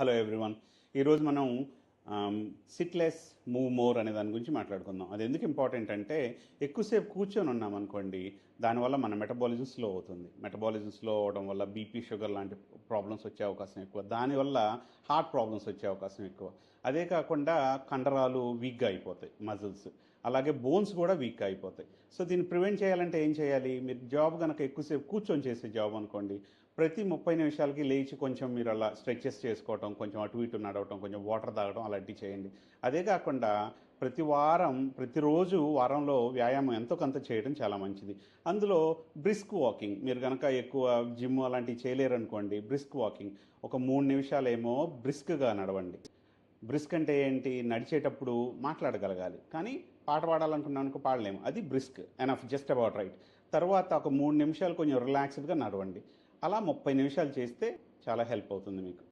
Hello everyone. ఈరోజు మనం SIT less move more అనే దాని గురించి మాట్లాడుకుందాం. అది ఎందుకు ఇంపార్టెంట్ అంటే ఎక్కువసేపు కూర్చొని ఉన్నాం అనుకోండి, దానివల్ల మన మెటబాలిజం స్లో అవుతుంది. మెటబాలిజం స్లో అవడం వల్ల బీపీ, షుగర్ లాంటి ప్రాబ్లమ్స్ వచ్చే అవకాశం ఎక్కువ. దానివల్ల హార్ట్ ప్రాబ్లమ్స్ వచ్చే అవకాశం ఎక్కువ. అదే కాకుండా కండరాలు వీక్గా అయిపోతాయి, మజిల్స్. అలాగే బోన్స్ కూడా వీక్గా అయిపోతాయి. సో దీన్ని ప్రివెంట్ చేయాలంటే ఏం చేయాలి? మీరు జాబ్ కనుక ఎక్కువసేపు కూర్చొని చేసే జాబ్ అనుకోండి, ప్రతి 30 నిమిషాలకి లేచి కొంచెం మీరు అలా స్ట్రెచెస్ చేసుకోవటం, కొంచెం అటు ఇటు నడవటం, కొంచెం వాటర్ తాగడం అలాంటివి చేయండి. అదే కాకుండా ప్రతి వారం, ప్రతిరోజు వారంలో వ్యాయామం ఎంతో కొంత చేయడం చాలా మంచిది. అందులో బ్రిస్క్ వాకింగ్, మీరు కనుక ఎక్కువ జిమ్ అలాంటివి చేయలేరనుకోండి, బ్రిస్క్ వాకింగ్ ఒక 3 నిమిషాలేమో బ్రిస్క్గా నడవండి. బ్రిస్క్ అంటే ఏంటి? నడిచేటప్పుడు మాట్లాడగలగాలి, కానీ పాట పాడాలనుకున్నానుకో పాడలేము. అది brisk enough, just about right. తర్వాత ఒక 3 నిమిషాలు కొంచెం రిలాక్స్డ్గా నడవండి. అలా 30 నిమిషాలు చేస్తే చాలా హెల్ప్ అవుతుంది మీకు.